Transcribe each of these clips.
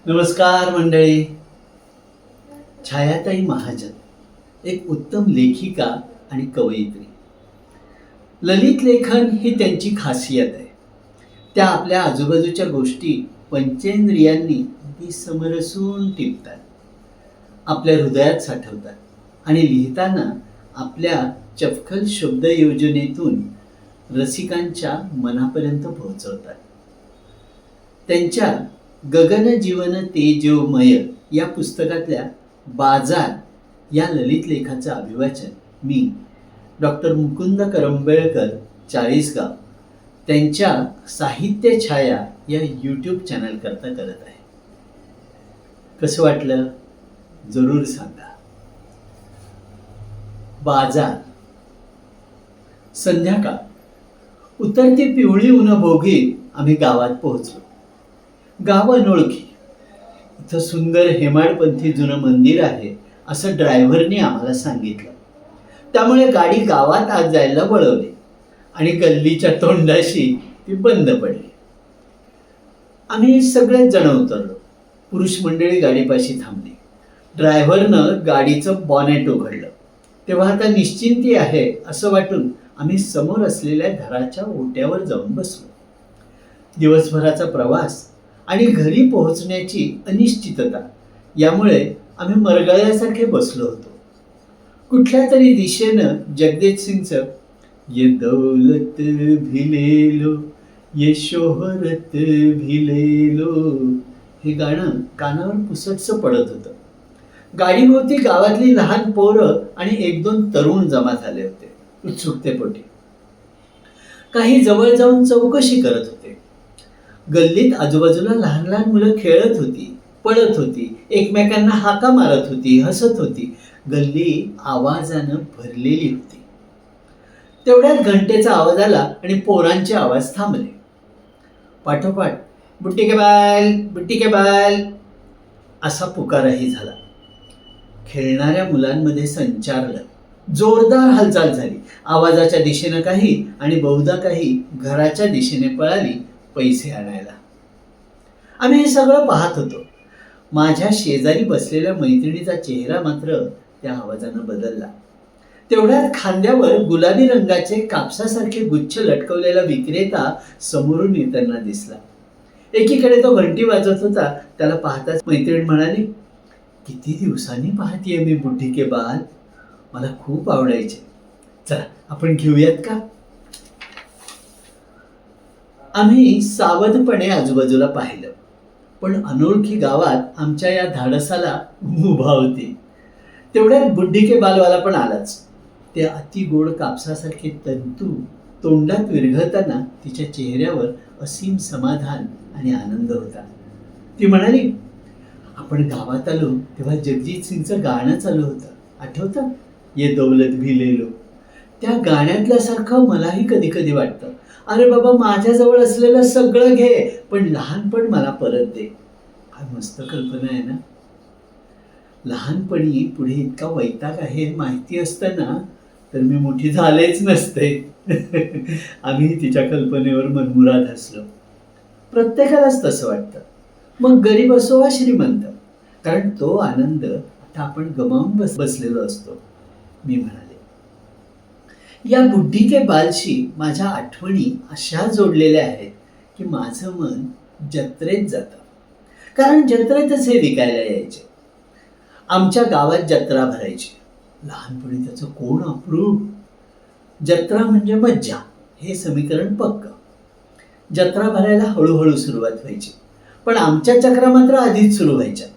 नमस्कार मंडळी. छायाताई महाजन एक उत्तम लेखिका आणि कवयित्री. ललित लेखन ही त्यांची खासियत आहे. त्या आपल्या आजूबाजूच्या गोष्टी पंचेंद्रियांनी अगदी समरसून टिपतात, आपल्या हृदयात साठवतात आणि लिहिताना आपल्या चपखल शब्दयोजनेतून रसिकांच्या मनापर्यंत पोहोचवतात. त्यांच्या गगन जीवन तेजोमय या पुस्तकातल्या बाजार या ललित लेखाचं अभिवाचन मी डॉक्टर मुकुंद करंबेळकर चाळीसगाव त्यांच्या साहित्य छाया या यूट्यूब चॅनल करता करत आहे. कसं वाटलं जरूर सांगा. बाजार. संध्याकाळ. उतरती पिवळी ऊनभोगी आम्ही गावात पोहोचलो. गाव अनोळखी. इथं सुंदर हेमाडपंथी जुनं मंदिर आहे असं ड्रायव्हरने आम्हाला सांगितलं. त्यामुळे गाडी गावात आत जायला वळवली आणि गल्लीच्या तोंडाशी ती बंद पडली. आम्ही सगळेच जण उतरलो. पुरुष मंडळी गाडीपाशी थांबली. ड्रायव्हरनं गाडीचं बॉनेट उघडलं. तेव्हा आता निश्चिंती आहे असं वाटून आम्ही समोर असलेल्या घराच्या ओट्यावर जाऊन बसलो. दिवसभराचा प्रवास आणि घरी पोहोचण्याची अनिश्चितता यामुळे आम्ही मरगळल्यासारखे बसलो होतो. कुठल्या तरी दिशेनं जगदेव सिंगचं ये दौलत भिलेलो ये शोहरत भिलेलो हे गाणं कानावर पुसटसं पडत होतं. गाडीभोवती गावातली लहान पोरं आणि एक दोन तरुण जमा झाले होते उत्सुकतेपोटी. काही जवळ जाऊन चौकशी करत होते. गल्लीत आजूबाजूला लहान लहान मुलं खेळत होती, पळत होती, एकमेकांना हाका मारत होती, हसत होती. गल्ली आवाजानं भरलेली होती. तेवढ्यात घंटेचा आवाज आला आणि पोरांचे आवाज थांबले. पाठोपाठ बुट्टी के बाल, बुट्टी के बाल असा पुकारही झाला. खेळणाऱ्या मुलांमध्ये संचारलं. जोरदार हालचाल झाली. आवाजाच्या दिशेनं काही आणि बहुधा काही घराच्या दिशेने पळाली पैसे आणायला. आम्ही हे सगळं पाहत होतो. माझ्या शेजारी बसलेल्या मैत्रिणीचा चेहरा मात्र त्या आवाजानं बदलला. तेवढ्यात खांद्यावर गुलाबी रंगाचे कापसासारखे गुच्छ लटकवलेला विक्रेता समोरून येताना दिसला. एकीकडे तो घंटी वाजवत होता. त्याला पाहताच मैत्रीण म्हणाली, किती दिवसांनी पाहतीये मी बुड्ढी के बाल. मला खूप आवडायचे. चला आपण घेऊयात का. आम्ही सावधपणे आजूबाजूला पाहिलं, पण अनोळखी गावात आमच्या या धाडसाला मुभा होती. तेवढ्यात बुड्ढी के बालवाला पण आलाच. ते अति गोड कापसासारखे तंतू तोंडात विरघळताना तिच्या चेहऱ्यावर असीम समाधान आणि आनंद होता. ती म्हणाली, आपण गावात आलो तेव्हा जगजीत सिंगचं गाणं चालू होतं, आठवतं? ये दौलत भिलेलो. त्या गाण्यातल्यासारखं मलाही कधी कधी वाटतं. अरे बाबा, माझ्याजवळ असलेलं सगळं घे पण लहानपण मला परत दे. काय मस्त कल्पना आहे ना. लहानपणी पुढे इतका वैताग आहे माहिती असतं ना तर मी मोठी झालेच नसते. आम्ही तिच्या कल्पनेवर मनमुराद हसलो. प्रत्येकालाच तसं वाटतं, मग गरीब असो वा श्रीमंत, कारण तो आनंद आता आपण गमावून बसलेलो असतो. मी म्हणाले, या बुड्ढी के बालशी माझ्या आठवणी अशा जोडलेल्या आहेत की माझं मन जत्रेत जातं. कारण जत्रेतच हे विकायला यायचे. आमच्या गावात जत्रा भरायची. लहानपणी त्याचं कोण अप्रूप. जत्रा म्हणजे मज्जा हे समीकरण पक्क. जत्रा भरायला हळूहळू सुरुवात व्हायची, पण आमच्या चक्रा मात्र आधीच सुरू व्हायच्या.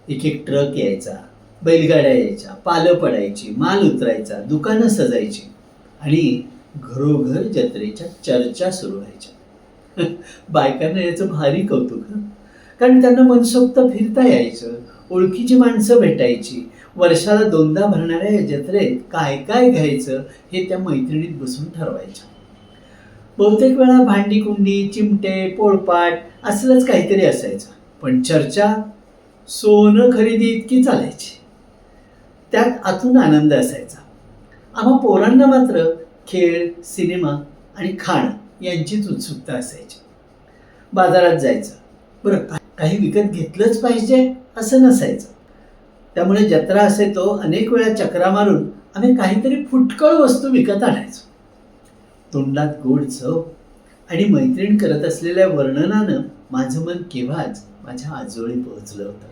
एक एक ट्रक यायचा, बैलगाड्या यायच्या, पालं पडायची, माल उतरायचा, दुकानं सजायची आणि घरोघर जत्रेच्या चर्चा सुरू व्हायच्या. बायकांना याचं भारी कौतुक, कारण त्यांना मनसोक्त फिरता यायचं, ओळखीची माणसं भेटायची. वर्षाला दोनदा भरणाऱ्या या जत्रेत काय काय घ्यायचं हे त्या मैत्रिणीत बसून ठरवायच्या. बहुतेक वेळा भांडी कुंडी, चिमटे, पोळपाट असलंच काहीतरी असायचं, पण चर्चा सोनं खरेदी इतकी चालायची. त्यात आतून आनंद असायचा. आम्हा पोरांना मात्र खेळ, सिनेमा आणि खाणं यांचीच उत्सुकता असायची. बाजारात जायचं. बरं, काही विकत घेतलंच पाहिजे असं नसायचं. त्यामुळे जत्रा असे तो अनेक वेळा चक्रा मारून आम्ही काहीतरी फुटकळ वस्तू विकत आणायचो. तोंडात गोड चव आणि मैत्रीण करत असलेल्या वर्णनानं माझं मन केव्हाच माझ्या आजोळी पोहोचलं होतं.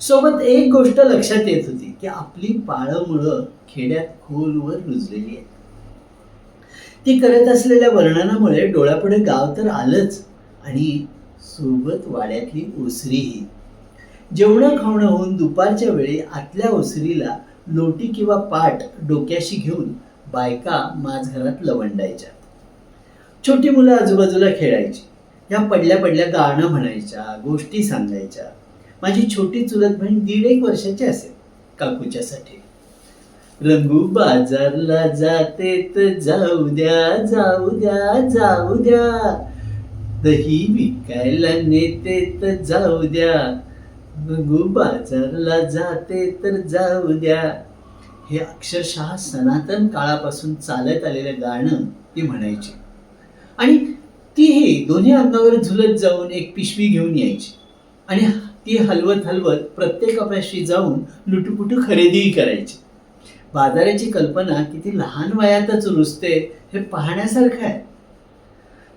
सोबत एक गोष्ट लक्षात येत होती की आपली पाळंमुळं खेड्यात खोलवर रुजलेली आहेत. ती करत असलेल्या वर्णनामुळे डोळ्यापुढे गाव तर आलंच आणि सोबत वाड्यातली ओसरीही. जेवणं खावणं होऊन दुपारच्या वेळी आतल्या ओसरीला लोटी किंवा पाट डोक्याशी घेऊन बायका माझघरात लवंडायच्या. छोटी मुलं आजूबाजूला खेळायची. या पडल्या पडल्या गाणं म्हणायच्या, गोष्टी सांगायच्या. माझी छोटी चुलत बहीण 1.5 वर्षाची असेल. काकूच्यासाठी रंगू बाजारला जाते तर जाऊ द्या जाऊ द्या जाऊ द्या, दही विकायला नेते तर जाऊ द्या, रंगू बाजारला जाते तर जाऊ द्या. हे अक्षरशः सनातन काळापासून चालत आलेलं गाणं ती म्हणायची आणि तीही दोन्ही अंगावर झुलत जाऊन एक पिशवी घेऊन यायची आणि ती हलवत हलवत प्रत्येक कपाशी जाऊन लुटूपुटू खरेदीही करायची. बाजाराची कल्पना किती लहान वयातच रुजते हे पाहण्यासारखं आहे.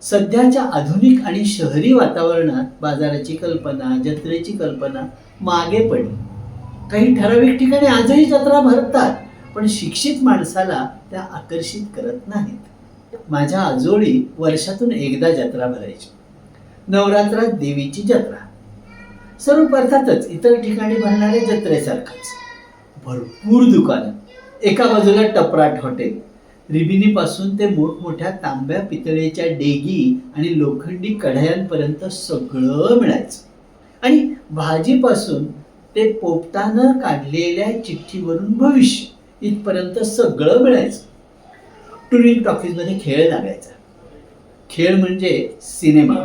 सध्याच्या आधुनिक आणि शहरी वातावरणात बाजाराची कल्पना, जत्रेची कल्पना मागे पडली. काही ठराविक ठिकाणी आजही जत्रा भरतात, पण शिक्षित माणसाला त्या आकर्षित करत नाहीत. माझ्या आजोळी वर्षातून एकदा जत्रा भरायची. नवरात्रात देवीची जत्रा. स्वरूप अर्थातच इतर ठिकाणी भरणाऱ्या जत्रेसारखंच. भरपूर दुकानं, एका बाजूला टपराट हॉटेल, रिबिनीपासून ते मोठमोठ्या तांब्या पितळेच्या डेगी आणि लोखंडी कढयांपर्यंत सगळं मिळायचं. आणि भाजीपासून ते पोपटानं काढलेल्या चिठ्ठीवरून भविष्य इथपर्यंत सगळं मिळायचं. टुरिंग टॉकीजमध्ये खेळ लागायचा. खेळ म्हणजे सिनेमा.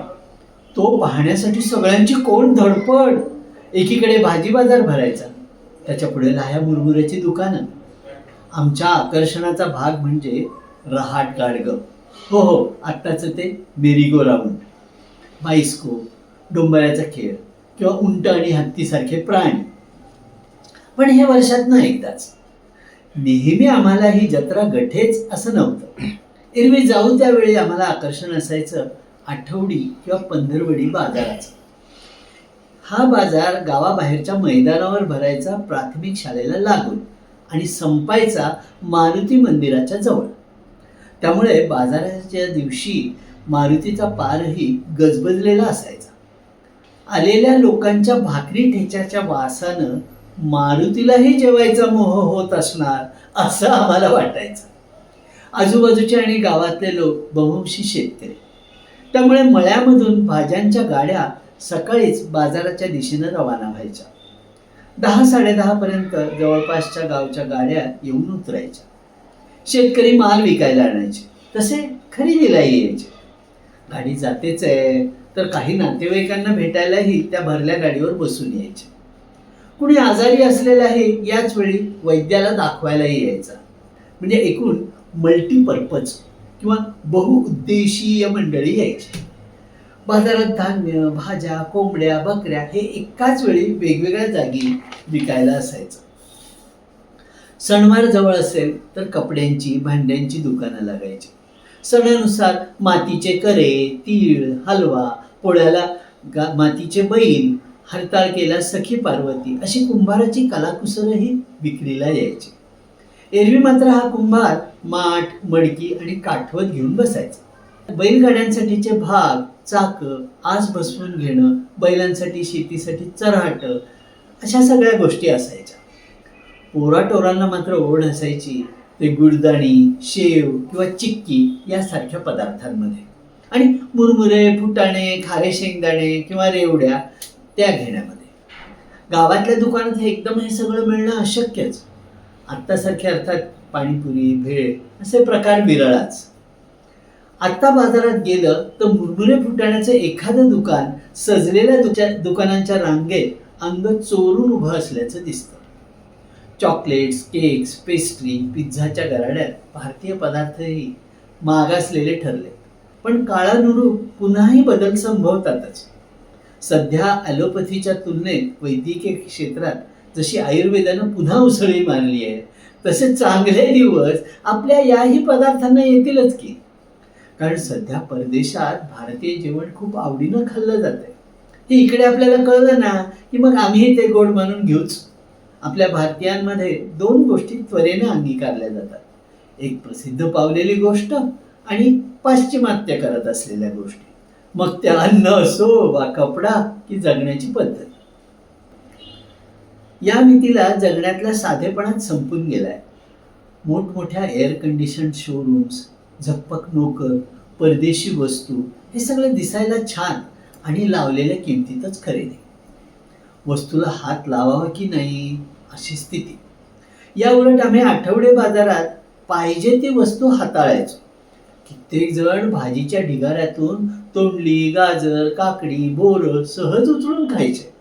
तो पाहण्यासाठी सगळ्यांची कोण धडपड. एकीकडे भाजी बाजार भरायचा, त्याच्या पुढे लाह्या मुरमुऱ्याची दुकानं. आमच्या आकर्षणाचा भाग म्हणजे रहाट गाडगं. हो, आत्ताचं ते मेरी गो राऊंड, बाईस्कोप, डोंबऱ्याचा खेळ किंवा उंट आणि हत्तीसारखे प्राणी. पण हे वर्षातनं एकदाच. नेहमी आम्हाला ही जत्रा गठेच असं नव्हतं. एरवी जाऊ त्यावेळी आम्हाला आकर्षण असायचं आठवडी किंवा पंधरवडी बाजाराचं. हा बाजार गावाबाहेरच्या मैदानावर भरायचा प्राथमिक शाळेला लागून आणि संपायचा मारुती मंदिराच्या जवळ. त्यामुळे बाजाराच्या दिवशी मारुतीचा पारही गजबजलेला असायचा. आलेल्या लोकांच्या भाकरी ठेच्याच्या वासानं मारुतीलाही जेवायचा मोह होत असणार असं आम्हाला वाटायचं. आजूबाजूचे आणि गावातले लोक बहुंशी शेतकरी. त्यामुळे मळ्यामधून भाज्यांच्या गाड्या सकाळीच बाजाराच्या दिशेनं रवाना व्हायच्या. 10-10:30 पर्यंत जवळपासच्या गावच्या गाड्या येऊन उतरायच्या. शेतकरी माल विकायला आणायचे, तसे खरेदीलाही यायचे. गाडी जातेच आहे तर काही नातेवाईकांना भेटायलाही त्या भरल्या गाडीवर बसून यायचे. कुणी आजारी असलेलाही याच वेळी वैद्याला दाखवायलाही यायचा. म्हणजे एकूण मल्टीपर्पज किंवा बहुउद्देशीय मंडळी यायची. बाजारात धान्य, भाज्या, कोंबड्या, बकऱ्या हे एकाच वेळी वेगवेगळ्या जागी विकायला असायचं. सणवार जवळ असेल तर कपड्यांची, भांड्यांची दुकानं लागायची. सणानुसार मातीचे करे, तीळ, हलवा, पोळ्याला मातीचे बैल, हरताळकेला सखी पार्वती अशी कुंभाराची कलाकुसरही विक्रीला यायची. एरवी मात्र हा कुंभार माठ, मडकी आणि काठवत घेऊन बसायचा. बैलगाड्यांसाठीचे भाग, चाकं, आस बसवून घेणं, बैलांसाठी शेतीसाठी चराट अशा सगळ्या गोष्टी असायच्या. पोराटोरांना मात्र ओढ असायची ते गुडदाणी, शेव किंवा चिक्की यासारख्या पदार्थांमध्ये आणि मुरमुरे, फुटाणे, खारे शेंगदाणे किंवा रेवड्या त्या घेण्यामध्ये. गावातल्या दुकानात एकदम हे सगळं मिळणं अशक्यच. आत्तासारखे अर्थात पाणीपुरी, भेळ असे प्रकार विरळाच. आत्ता बाजारात गेलं तर मुरमुरे फुटाण्याचं एखादं दुकान सजलेल्या दुकानांच्या रांगेत अंग चोरून उभं असल्याचं दिसतं. चॉकलेट्स, केक्स, पेस्ट्री, पिझ्झाच्या गराड्यात भारतीय पदार्थही मागासलेले ठरले. पण काळानुरूप पुन्हाही बदल संभवतातच. सध्या ॲलोपॅथीच्या तुलनेत वैद्यकीय क्षेत्रात जशी आयुर्वेदानं पुन्हा उसळी मारली आहे, तसे चांगले दिवस आपल्या याही पदार्थांना येतीलच की. कारण सध्या परदेशात भारतीय जेवण खूप आवडीनं खाल्लं जातंय. हे इकडे आपल्याला कळलं ना की मग आम्ही ते गोड मानून घेऊच. आपल्या भारतीयांमध्ये 2 गोष्टी त्वरेनं अंगीकारल्या जातात. एक प्रसिद्ध पावलेली गोष्ट आणि पाश्चिमात्य करत असलेल्या गोष्टी. मग ते अन्न असो वा कपडा की जगण्याची पद्धत. या मितीला जगण्यातल्या साधेपणात संपून गेलाय. मोठमोठ्या एअर कंडिशन शोरूम्स, झकपक नोकर, परदेशी वस्तू हे सगळं दिसायला छान आणि लावलेल्या किमतीतच खरेदी. वस्तूला हात लावावा की नाही अशी स्थिती. या उलट आम्ही आठवडे बाजारात पाहिजे ती वस्तू हाताळायचो. कित्येक जण भाजीच्या ढिगाऱ्यातून तोंडली, गाजर, काकडी, बोरं सहज उचलून खायचे.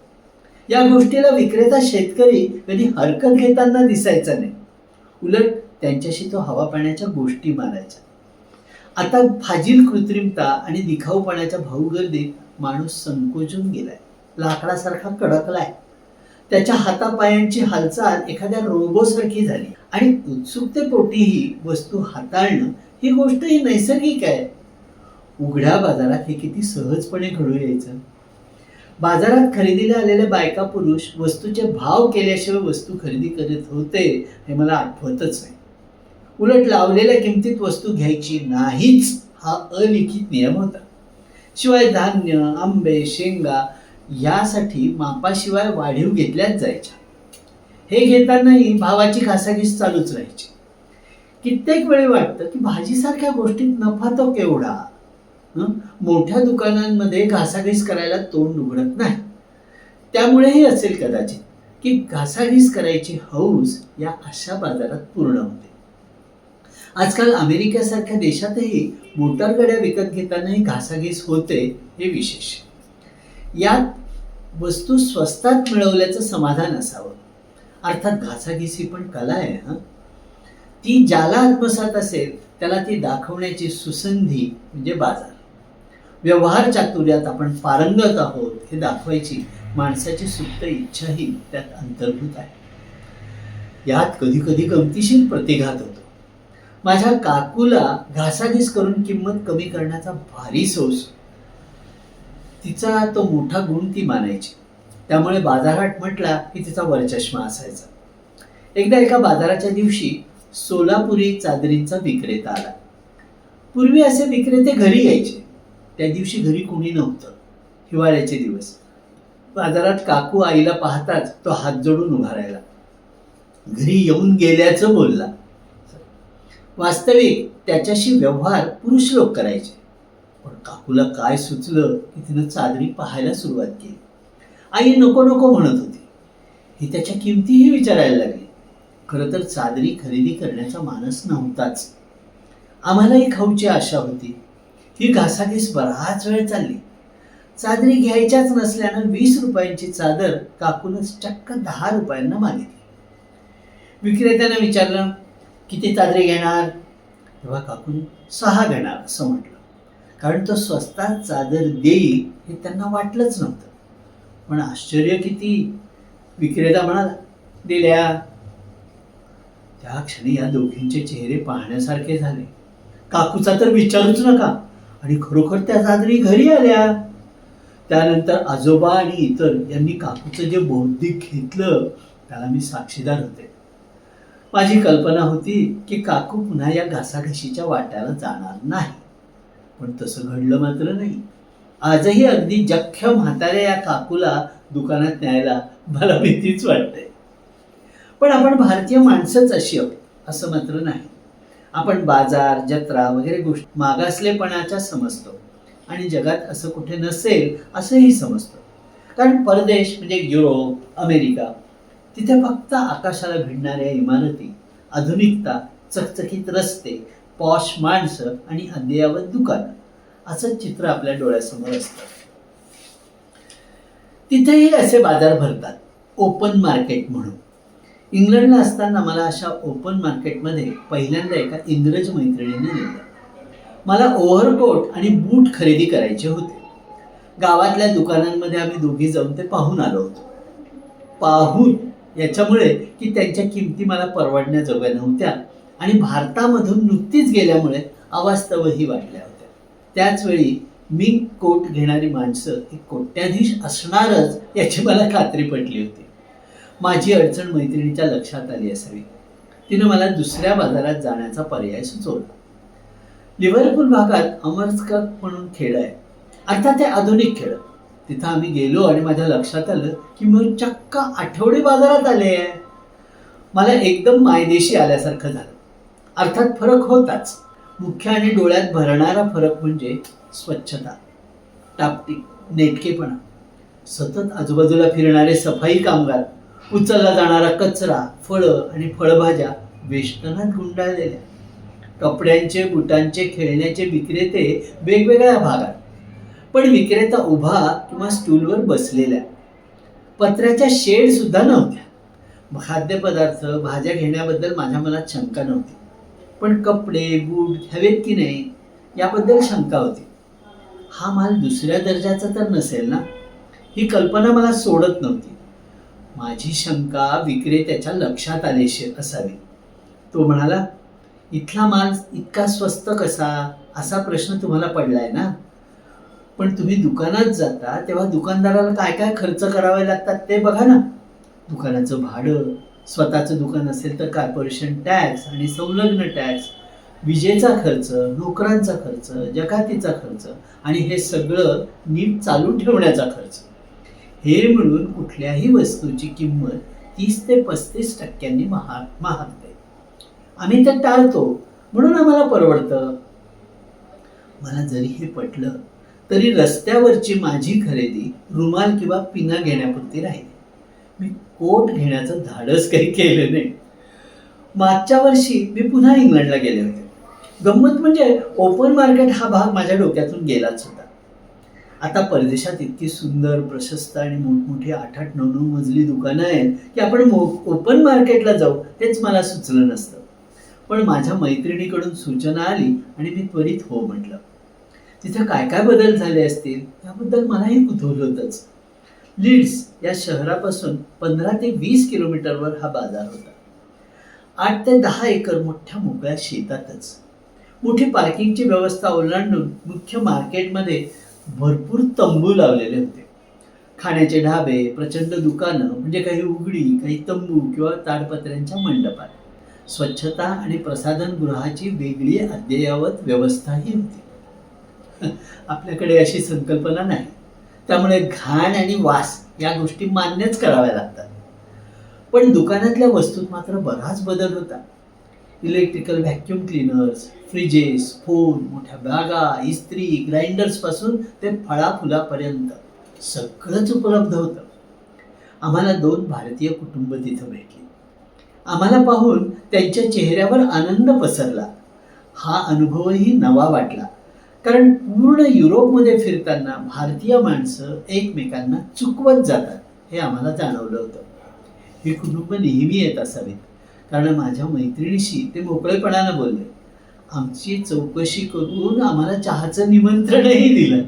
या गोष्टीला विक्रेता शेतकरी कधी हरकत घेताना दिसायचा नाही. उलट त्यांच्याशी तो हवा पाण्याच्या गोष्टी मारायचा. आता फाजील कृत्रिमता आणि दिखाऊपणाच्या भाऊगर्दीत माणूस संकोचून गेलाय. लाकडासारखा कडकलाय. त्याच्या हातापायांची हालचाल एखाद्या रोबोसारखी झाली आणि उत्सुकतेपोटीही वस्तू हाताळणं ही गोष्टही नैसर्गिक आहे. उघड्या बाजारात हे किती सहजपणे घडू यायचं. बाजारात खरेदीला आलेले बायका पुरुष वस्तूचे भाव केल्याशिवाय वस्तू खरेदी करत होते हे मला आठवतच नाही. उलट लावलेल्या किमतीत वस्तू घ्यायची नाहीच हा अलिखित नियम होता. शिवाय धान्य, आंबे, शेंगा यासाठी मापाशिवाय वाढीव घेतल्याच जायच्या. हे घेतानाही भावाची घासाघीस चालूच राहायची. कित्येक वेळी वाटतं की भाजीसारख्या गोष्टीत नफा तो केवढा. मोठ्या दुकानांमध्ये घासाघीस करायला तोंड उघडत नाही. त्यामुळेही असेल कदाचित की घासाघीस करायची हौस या अशा बाजारात पूर्ण होते. आजकाल अमेरिकेसारख्या देशातही मोटारगाड्या विकत घेतानाही घासाघीस होते हे विशेष. यात वस्तू स्वस्तात मिळवल्याचं समाधान असावं. अर्थात घासाघीस ही पण कला आहे. ती ज्याला आत्मसात असेल त्याला ती दाखवण्याची सुसंधी म्हणजे बाजार. व्यवहार चातुर्यात आपण पारंगत आहोत हे दाखवायची माणसाची सुप्त इच्छाही त्यात अंतर्भूत आहे. यात कधी कधी गमतीशीर प्रतिघात होतो. माझ्या काकूला घासाघीस करून किंमत कमी करण्याचा भारी सौस. तिचा तो मोठा गुण ती मानायची. त्यामुळे बाजारहाट म्हटला की तिचा वरचष्मा असायचा. एकदा एका बाजाराच्या दिवशी सोलापुरी चादरींचा विक्रेता आला. पूर्वी असे विक्रेते घरी यायचे. त्या दिवशी घरी कोणी नव्हतं. हिवाळ्याचे दिवस. बाजारात काकू आईला पाहताच तो हात जोडून उभा राहिला. घरी येऊन गेल्याचं बोलला. वास्तविक त्याच्याशी व्यवहार पुरुष लोक करायचे. पण काकूला काय सुचलं की तिनं चादरी पाहायला सुरुवात केली. आई नको नको म्हणत होती. ही त्याच्या किमतीही विचारायला लागली. खरं तर चादरी खरेदी करण्याचा मानस नव्हताच. आम्हालाही खाऊची आशा होती. ही घासाघीस बराच वेळ चालली. चादरी घ्यायच्याच नसल्यानं 20 रुपयांची चादर काकूनच चक्क 10 रुपयांना मागितली. विक्रेत्यानं विचारलं, किती चादरी घेणार? तेव्हा काकून 6 घेणार असं म्हटलं. कारण तो स्वस्तात चादर देईल हे त्यांना वाटलंच नव्हतं. पण आश्चर्य किती. विक्रेता म्हणाला, दिल्या. त्या क्षणी या दोघींचे चेहरे पाहण्यासारखे झाले. काकूचा तर विचारूच नका. आणि खरोखर त्या चादरी घरी आल्या. त्यानंतर आजोबा आणि इतर यांनी काकूचं जे बौद्धिक घेतलं त्याला मी साक्षीदार होते. माझी कल्पना होती की काकू पुन्हा या घासाघाशीच्या वाट्याला जाणार नाही. पण तसं घडलं मात्र नाही. आजही अगदी जख्य म्हाताऱ्या या काकूला दुकानात न्यायला मला भीतीच वाटते. पण आपण भारतीय माणसंच अशी आहोत असं मात्र नाही. आपण बाजार, जत्रा वगैरे गोष्टी मागासलेपणाच्या समजतो आणि जगात असं कुठे नसेल असंही समजतो. कारण परदेश म्हणजे युरोप, अमेरिका, तिथे फक्त आकाशाला भिडणाऱ्या इमारती, आधुनिकता, चकचकीत रस्ते, पॉश माणसं आणि अद्ययावत दुकानं असं चित्र आपल्या डोळ्यासमोर असतं. तिथेही असे बाजार भरतात, ओपन मार्केट म्हणून. इंग्लंडला असताना मला अशा ओपन मार्केटमध्ये पहिल्यांदा एका इंग्रज मैत्रिणीने नेलं. मला ओव्हरकोट आणि बूट खरेदी करायचे होते. गावातल्या दुकानांमध्ये आम्ही दोघी जाऊन ते पाहून आलो होतो. पाहून याच्यामुळे की त्यांच्या किमती मला परवडण्याजोग्या नव्हत्या आणि भारतामधून नुकतीच गेल्यामुळे अवास्तवही वाटल्या होत्या. त्याचवेळी मी कोट घेणारी माणसं ही कोट्याधीश असणारच याची मला खात्री पटली होती. माझी अडचण मैत्रिणीच्या लक्षात आली असावी. तिनं मला दुसऱ्या बाजारात जाण्याचा पर्याय सुचवला. लिव्हरपूल भागात अमर्सकप म्हणून खेळ आहे, अर्थात ते आधुनिक खेळ. तिथं आम्ही गेलो आणि माझ्या लक्षात आलं की मी चक्क आठवडी बाजारात आले आहे. मला एकदम मायदेशी आल्यासारखं झालं. अर्थात फरक होताच. मुख्य आणि डोळ्यात भरणारा फरक म्हणजे स्वच्छता, टापटीप, नेटकेपणा, सतत आजूबाजूला फिरणारे सफाई कामगार, उचलला जाणारा कचरा, फळं आणि फळभाज्या वेष्टनात गुंडाळलेल्या, कपड्यांचे, बुटांचे, खेळण्याचे विक्रेते वेगवेगळ्या भागात, पण विक्रेता उभा किंवा स्टूलवर बसलेल्या. पत्र्याच्या शेड सुद्धा नव्हत्या. खाद्यपदार्थ, भाज्या घेण्याबद्दल माझ्या मनात शंका नव्हती, पण कपडे, बूट घ्यावेत की नाही याबद्दल शंका होती. हा माल दुसऱ्या दर्जाचा तर नसेल ना, ही कल्पना मला सोडत नव्हती. माझी शंका विक्रेत्याच्या लक्षात आली असावी. तो म्हणाला, इथला माल इतका स्वस्त कसा, असा प्रश्न तुम्हाला पडलाय ना, पण तुम्ही दुकानात जाता तेव्हा दुकानदाराला काय काय खर्च करावे लागतात ते बघा ना. दुकानाचं भाडं, स्वतःचं दुकान असेल तर कॉर्पोरेशन टॅक्स आणि संलग्न टॅक्स, विजेचा खर्च, नोकरांचा खर्च, जकातीचा खर्च आणि हे सगळं नीट चालू ठेवण्याचा खर्च. हे मिळून कुठल्याही वस्तूची किंमत 30 ते 35% महागते. आम्ही ते टाळतो म्हणून आम्हाला परवडतं. मला जरी हे पटलं तरी रस्त्यावरची माझी खरेदी रुमाल किंवा पिना घेण्यापुरती राहिली. मी कोट घेण्याचं धाडस काही केलं नाही. मागच्या वर्षी मी पुन्हा इंग्लंडला गेले होते. गंमत म्हणजे ओपन मार्केट हा भाग माझ्या डोक्यातून गेलाच होता. आता परदेशात इतकी सुंदर, प्रशस्त आणि मोठमोठी 8-8, 9-9 मजली दुकानं आहेत की आपण ओपन मार्केटला जाऊ तेच मला सुचलं नसतं. पण माझ्या मैत्रिणीकडून सूचना आली आणि मी त्वरित हो म्हटलं. तिथे काय काय बदल झाले असतील याबद्दल मलाही कुतूहल होतंच. लीड्स या शहरापासून 15 ते 20 किलोमीटरवर हा बाजार होता. 8 ते 10 एकर मोठ्या मोकळ्या शेतातच. मोठी पार्किंगची व्यवस्था ओलांडून मुख्य मार्केटमध्ये भरपूर तंबू लावलेले होते. खाण्याचे ढाबे, प्रचंड दुकानं, म्हणजे काही उघडी, काही तंबू किंवा ताडपत्र्यांच्या मंडपात. स्वच्छता आणि प्रसाधनगृहाची वेगळी अद्ययावत व्यवस्थाही होती. आपल्याकडे अशी संकल्पना नाही, त्यामुळे घाण आणि वास या गोष्टी मान्यच कराव्या लागतात. पण दुकानातल्या वस्तूत मात्र बराच बदल होता. Electrical vacuum cleaners, freezes, phone, मोठ्या बॅगा, इस्त्री, ग्राइंडर्स पासून ते फळाफुलापर्यंत सगळंच उपलब्ध होतं. आम्हाला 2 भारतीय कुटुंब तिथं भेटली. आम्हाला पाहून त्यांच्या चेहऱ्यावर आनंद पसरला. हा अनुभवही नवा वाटला, कारण पूर्ण युरोपमध्ये फिरताना भारतीय माणसं एकमेकांना चुकवत जातात हे आम्हाला जाणवलं होतं. ही कुटुंब नेहमी येत असावीत, कारण माझ्या मैत्रिणीशी ते मोकळेपणानं बोलले. आमची चौकशी करून आम्हाला चहाचं निमंत्रणही दिलं.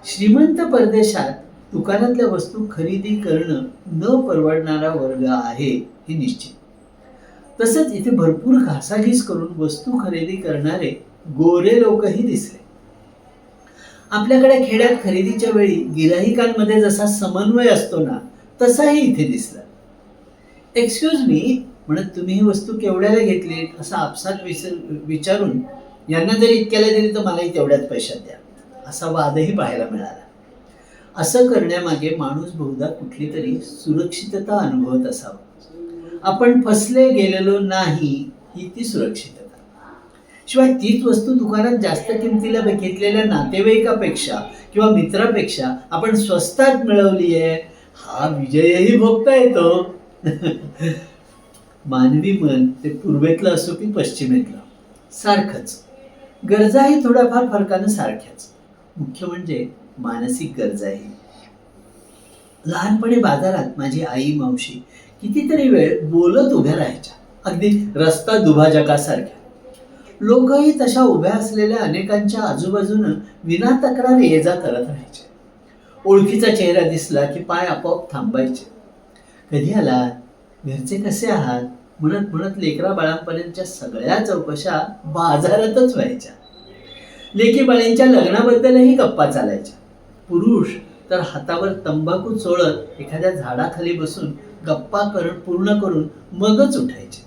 श्रीमंत परदेशात दुकानातल्या वस्तू खरेदी करणं न परवडणारा वर्ग आहे हे निश्चित. तसंच इथे भरपूर घासाघीस करून वस्तू खरेदी करणारे गोरे लोकही दिसले. आपल्याकडे खेड्यात खरेदीच्या वेळी गिराहिकांमध्ये जसा समन्वय असतो ना, तसाही इथे दिसला. एक्सक्यूज मी म्हणत तुम्ही ही वस्तू केवढ्याला घेतली असं आपसात विचारून, यांना जरी इतक्याला दिली तर मलाही तेवढ्याच पैशात द्या, असा वादही पाहायला मिळाला. असं करण्यामागे माणूस बहुधा कुठली तरी सुरक्षितता अनुभवत असावा. आपण फसले गेलेलो नाही ही ती सुरक्षितता. शिवाय तीच वस्तू दुकानात जास्त किमतीला घेतलेल्या नातेवाईकापेक्षा किंवा मित्रापेक्षा आपण स्वस्तात मिळवली आहे, हा विजयही भोगता येतो. मानवी मन ते पूर्वेतलं असो की पश्चिमेतलं सारखंच. गरजाही थोड्याफार फरकानं सारख्याच. मुख्य म्हणजे मानसिक गरजाही. लहानपणी बाजारात माझी आई, मावशी कितीतरी वेळ बोलत उभ्या राहायच्या, अगदी रस्ता दुभाजकासारख्या. लोकही तशा उभ्या असलेल्या अनेकांच्या आजूबाजूनं विना तक्रार ये जा करत राहायचे. ओळखीचा चेहरा दिसला की पाय आपोआप थांबायचे. कधी आलात, घरचे कसे आहात म्हणत म्हणत लेकरा बाळांपर्यंतच्या सगळ्या चौकशा बाजारातच व्हायच्या. लेकी बाळींच्या लग्नाबद्दलही गप्पा चालायच्या. पुरुष तर हातावर तंबाखू चोळत एखाद्या झाडाखाली बसून गप्पा पूर्ण करून मगच उठायचे.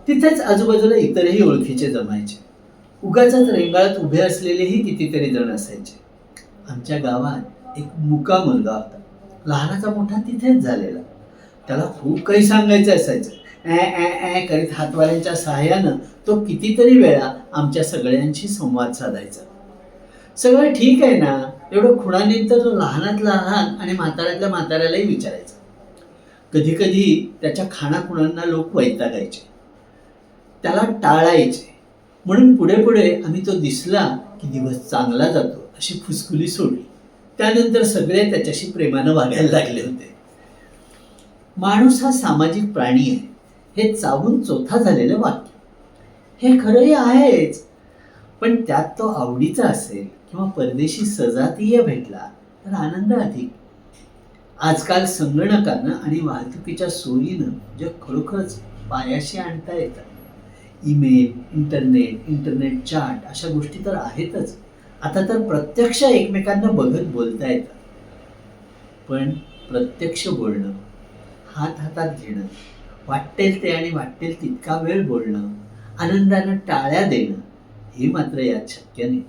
तिथेच आजूबाजूला इतरही ओळखीचे जमायचे. उगाचच रेंगाळत उभे असलेलेही कितीतरी जण असायचे. आमच्या गावात एक मुका मुलगा होता. लहानाचा मोठा तिथेच झालेला. त्याला खूप काही सांगायचं असायचं. ॲ करीत हातवाऱ्यांच्या सहाय्यानं तो कितीतरी वेळा आमच्या सगळ्यांशी संवाद साधायचा. सगळं ठीक आहे ना, एवढं खुणाने तर तो लहानातला लहान आणि म्हाताऱ्यातल्या म्हाताऱ्यालाही विचारायचा. कधी कधी त्याच्या खाणाखुणांना लोक वैतागायचे, त्याला टाळायचे. म्हणून पुढे पुढे आम्ही तो दिसला की दिवस चांगला जातो अशी फुसकुली सोडली. त्यानंतर सगळे त्याच्याशी प्रेमानं वागायला लागले होते. माणूस हा सामाजिक प्राणी आहे हे चावून चोथा झालेलं वाक्य हे खरंही आहेच. पण त्यात तो आवडीचा असेल किंवा परदेशी सजातीय भेटला तर आनंद अधिक. आजकाल संगणकानं आणि वाहतुकीच्या सोयीनं जग खरोखरच पायाशी आणता येतं. ईमेल, इंटरनेट चाट अशा गोष्टी तर आहेतच. आता तर प्रत्यक्ष एकमेकांना बघत बोलता येतं. पण प्रत्यक्ष बोलणं, हात हातात घेणं, वाटेल ते आणि वाटेल तितका वेळ बोलणं, आनंदानं टाळ्या देणं हे मात्र यात शक्य नाही.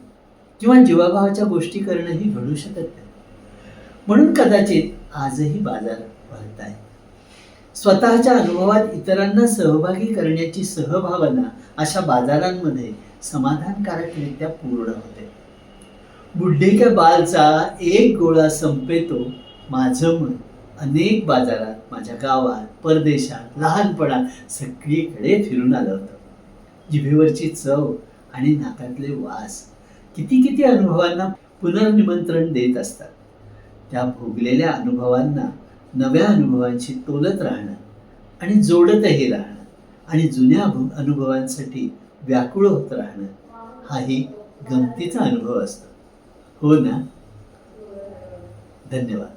किंवा जीवाभावाच्या गोष्टी करणंही घडू शकत नाही. म्हणून कदाचित आजही बाजार भरताय. स्वतःच्या अनुभवात इतरांना सहभागी करण्याची सहभावना अशा बाजारांमध्ये समाधानकारकरित्या पूर्ण होते. बुड्ढे के बालचा एक गोळा संपेतो माझं मन अनेक बाजारात, माझ्या गावात, परदेशात, लहानपणात सगळीकडे फिरून आलं होतं. जिभेवरची चव आणि नाकातले वास किती किती अनुभवांना पुनर्निमंत्रण देत असतात. त्या भोगलेल्या अनुभवांना नव्या अनुभवांशी तोलत राहणं आणि जोडतही राहणं आणि जुन्या अनुभवांसाठी व्याकुळ होत राहणं हाही गमतीचा अनुभव असतो. हो ना? धन्यवाद.